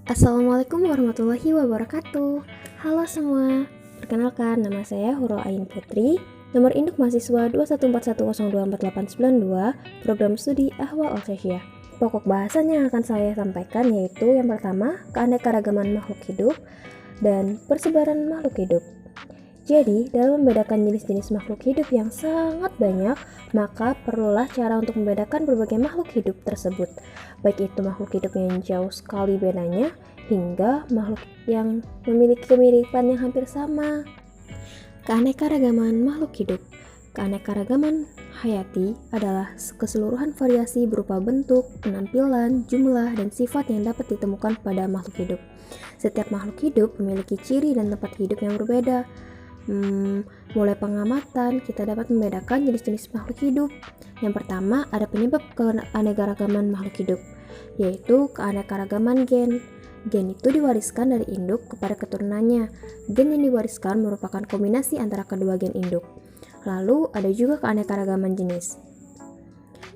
Assalamualaikum warahmatullahi wabarakatuh. Halo semua, perkenalkan nama saya Huro Ain Putri, nomor induk mahasiswa 21410248892, program studi Ahwal Alsasya. Pokok bahasan yang akan saya sampaikan yaitu yang pertama, keanekaragaman makhluk hidup dan persebaran makhluk hidup. Jadi, dalam membedakan jenis-jenis makhluk hidup yang sangat banyak, maka perlulah cara untuk membedakan berbagai makhluk hidup tersebut, baik itu makhluk hidup yang jauh sekali bedanya, hingga makhluk yang memiliki kemiripan yang hampir sama. Keanekaragaman makhluk hidup. Keanekaragaman hayati adalah keseluruhan variasi berupa bentuk, penampilan, jumlah, dan sifat yang dapat ditemukan pada makhluk hidup. Setiap makhluk hidup memiliki ciri dan tempat hidup yang berbeda. Mulai pengamatan, kita dapat membedakan jenis-jenis makhluk hidup. Yang pertama, ada penyebab keanekaragaman makhluk hidup, yaitu keanekaragaman gen. Gen itu diwariskan dari induk kepada keturunannya. Gen yang diwariskan merupakan kombinasi antara kedua gen induk. Lalu, ada juga keanekaragaman jenis.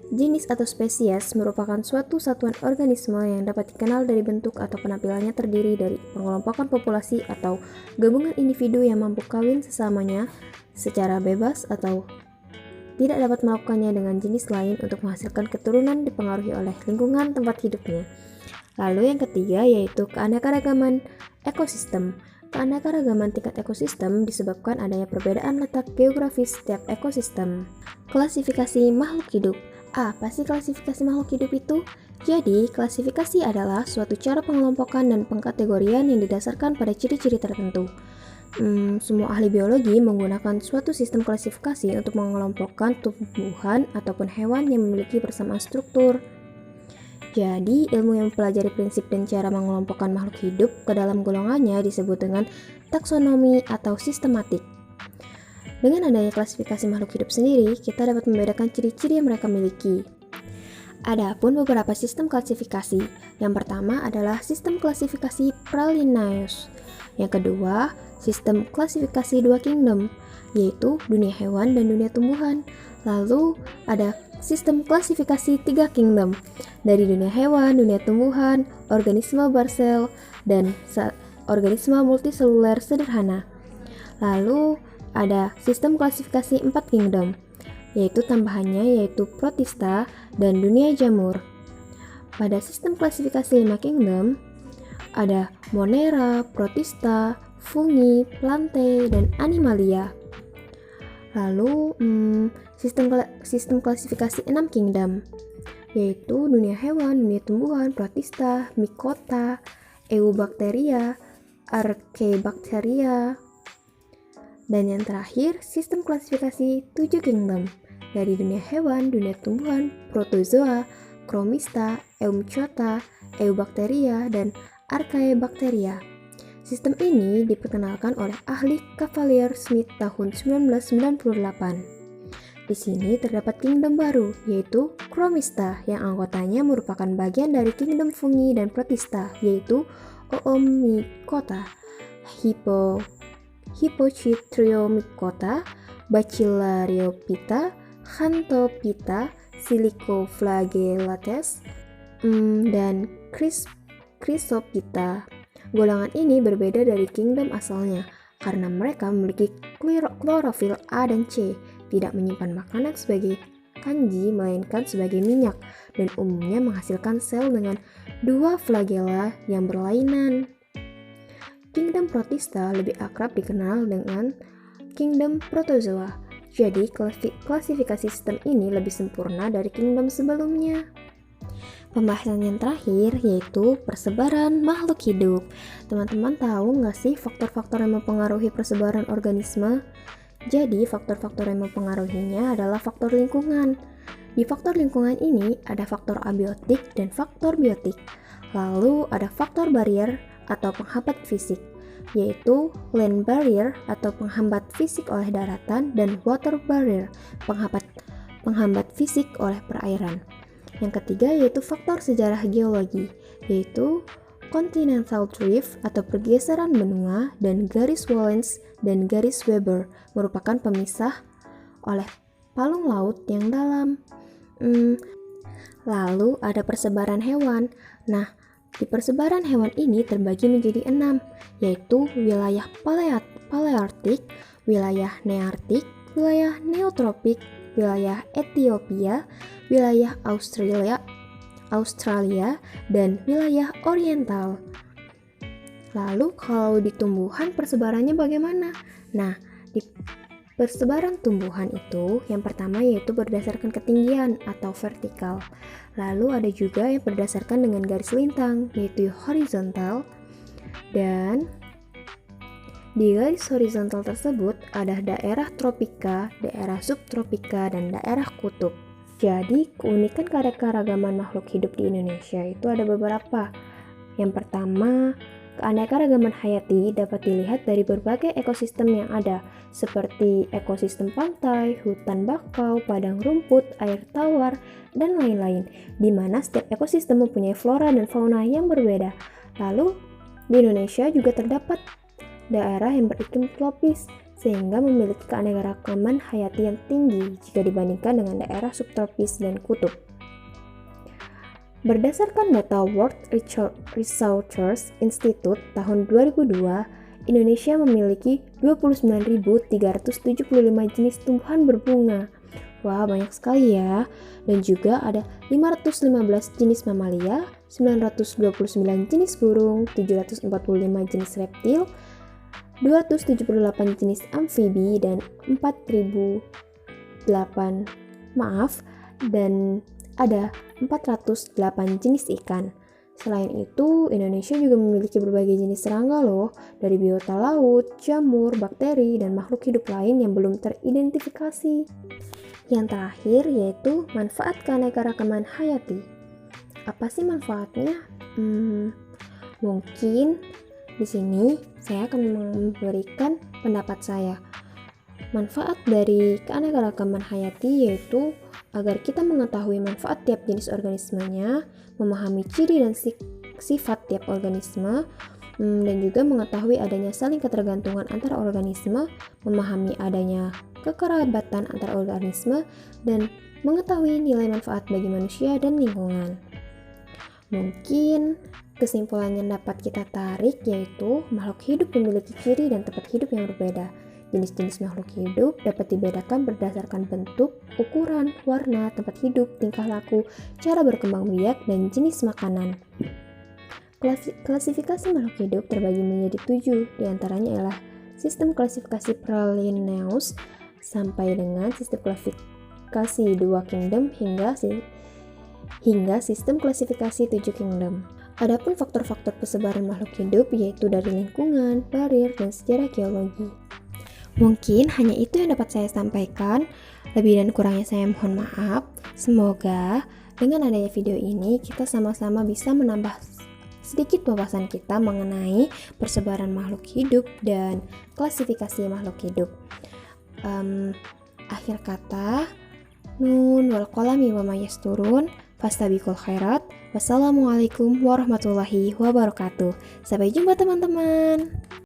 Jenis atau spesies merupakan suatu satuan organisme yang dapat dikenal dari bentuk atau penampilannya, terdiri dari pengelompokan populasi atau gabungan individu yang mampu kawin sesamanya secara bebas atau tidak dapat melakukannya dengan jenis lain untuk menghasilkan keturunan dipengaruhi oleh lingkungan tempat hidupnya. Lalu yang ketiga yaitu keanekaragaman ekosistem. Keanekaragaman tingkat ekosistem disebabkan adanya perbedaan letak geografis setiap ekosistem. Klasifikasi makhluk hidup. Apa sih klasifikasi makhluk hidup itu? Jadi, klasifikasi adalah suatu cara pengelompokan dan pengkategorian yang didasarkan pada ciri-ciri tertentu. Semua ahli biologi menggunakan suatu sistem klasifikasi untuk mengelompokkan tumbuhan ataupun hewan yang memiliki persamaan struktur. Jadi, ilmu yang mempelajari prinsip dan cara mengelompokkan makhluk hidup ke dalam golongannya disebut dengan taksonomi atau sistematik. Dengan adanya klasifikasi makhluk hidup sendiri, kita dapat membedakan ciri-ciri yang mereka miliki. Adapun beberapa sistem klasifikasi. Yang pertama adalah sistem klasifikasi Pralinnaeus. Yang kedua, sistem klasifikasi dua kingdom, yaitu dunia hewan dan dunia tumbuhan. Lalu ada sistem klasifikasi tiga kingdom, dari dunia hewan, dunia tumbuhan, organisme bersel, dan organisme multiseluler sederhana. Lalu ada sistem klasifikasi 4 kingdom, yaitu tambahannya yaitu protista dan dunia jamur. Pada sistem klasifikasi 5 kingdom, ada monera, protista, fungi, plantae, dan animalia. Lalu sistem klasifikasi 6 kingdom, yaitu dunia hewan, dunia tumbuhan, protista, mycota, eubacteria, archaebacteria. Dan yang terakhir, sistem klasifikasi 7 kingdom, dari dunia hewan, dunia tumbuhan, protozoa, chromista, eumycota, eubacteria, dan archaebacteria. Sistem ini diperkenalkan oleh ahli Cavalier Smith tahun 1998. Di sini terdapat kingdom baru, yaitu chromista, yang anggotanya merupakan bagian dari kingdom fungi dan protista, yaitu oomycota, Hypochytriomycota, Bacillariophyta, Xanthophyta, Silicoflagellates, dan Chrysophyta. Golongan ini berbeda dari kingdom asalnya karena mereka memiliki klorofil A dan C, tidak menyimpan makanan sebagai kanji melainkan sebagai minyak, dan umumnya menghasilkan sel dengan dua flagella yang berlainan. Kingdom protista lebih akrab dikenal dengan kingdom protozoa. Jadi, klasifikasi sistem ini lebih sempurna dari kingdom sebelumnya. Pembahasan yang terakhir yaitu persebaran makhluk hidup. Teman-teman tahu nggak sih faktor-faktor yang mempengaruhi persebaran organisme? Jadi, faktor-faktor yang mempengaruhinya adalah faktor lingkungan. Di faktor lingkungan ini ada faktor abiotik dan faktor biotik. Lalu ada faktor barrier atau penghambat fisik, yaitu land barrier atau penghambat fisik oleh daratan, dan water barrier, penghambat fisik oleh perairan. Yang ketiga yaitu faktor sejarah geologi, yaitu continental drift atau pergeseran benua, dan garis Wallace dan garis Weber merupakan pemisah oleh palung laut yang dalam. Lalu ada persebaran hewan. Nah, Di persebaran hewan ini terbagi menjadi 6, yaitu wilayah Paleartik, wilayah Neartik, wilayah Neotropik, wilayah Ethiopia, wilayah Australia, dan wilayah Oriental. Lalu kalau di tumbuhan persebarannya bagaimana? Nah, di persebaran tumbuhan itu yang pertama yaitu berdasarkan ketinggian atau vertikal. Lalu ada juga yang berdasarkan dengan garis lintang yaitu horizontal. Dan di garis horizontal tersebut ada daerah tropika, daerah subtropika, dan daerah kutub. Jadi keunikan keanekaragaman makhluk hidup di Indonesia itu ada beberapa. Yang pertama, keanekaragaman hayati dapat dilihat dari berbagai ekosistem yang ada, seperti ekosistem pantai, hutan bakau, padang rumput, air tawar, dan lain-lain, di mana setiap ekosistem mempunyai flora dan fauna yang berbeda. Lalu, di Indonesia juga terdapat daerah yang beriklim tropis, sehingga memiliki keanekaragaman hayati yang tinggi jika dibandingkan dengan daerah subtropis dan kutub. Berdasarkan data World Resources Institute tahun 2002, Indonesia memiliki 29.375 jenis tumbuhan berbunga. Wah, banyak sekali ya. Dan juga ada 515 jenis mamalia, 929 jenis burung, 745 jenis reptil, 278 jenis amfibi, dan 408 jenis ikan. Selain itu, Indonesia juga memiliki berbagai jenis serangga loh, dari biota laut, jamur, bakteri, dan makhluk hidup lain yang belum teridentifikasi. Yang terakhir yaitu manfaat keanekaragaman hayati. Apa sih manfaatnya? Mungkin di sini saya akan memberikan pendapat saya. Manfaat dari keanekaragaman hayati yaitu agar kita mengetahui manfaat tiap jenis organismenya, memahami ciri dan sifat tiap organisme, dan juga mengetahui adanya saling ketergantungan antar organisme, memahami adanya kekerabatan antar organisme, dan mengetahui nilai manfaat bagi manusia dan lingkungan. Mungkin kesimpulan yang dapat kita tarik yaitu makhluk hidup memiliki ciri dan tempat hidup yang berbeda. Jenis-jenis makhluk hidup dapat dibedakan berdasarkan bentuk, ukuran, warna, tempat hidup, tingkah laku, cara berkembang biak, dan jenis makanan. Klasifikasi makhluk hidup terbagi menjadi 7, diantaranya ialah sistem klasifikasi Linnaeus sampai dengan sistem klasifikasi 2 kingdom hingga sistem klasifikasi 7 kingdom. Adapun faktor-faktor persebaran makhluk hidup yaitu dari lingkungan, barir, dan sejarah geologi. Mungkin hanya itu yang dapat saya sampaikan. Lebih dan kurangnya saya mohon maaf. Semoga dengan adanya video ini kita sama-sama bisa menambah sedikit wawasan kita mengenai persebaran makhluk hidup dan klasifikasi makhluk hidup. Akhir kata, nun wal qalami wa ma yasturun, fastabiqul khairat. Wassalamualaikum warahmatullahi wabarakatuh. Sampai jumpa teman-teman.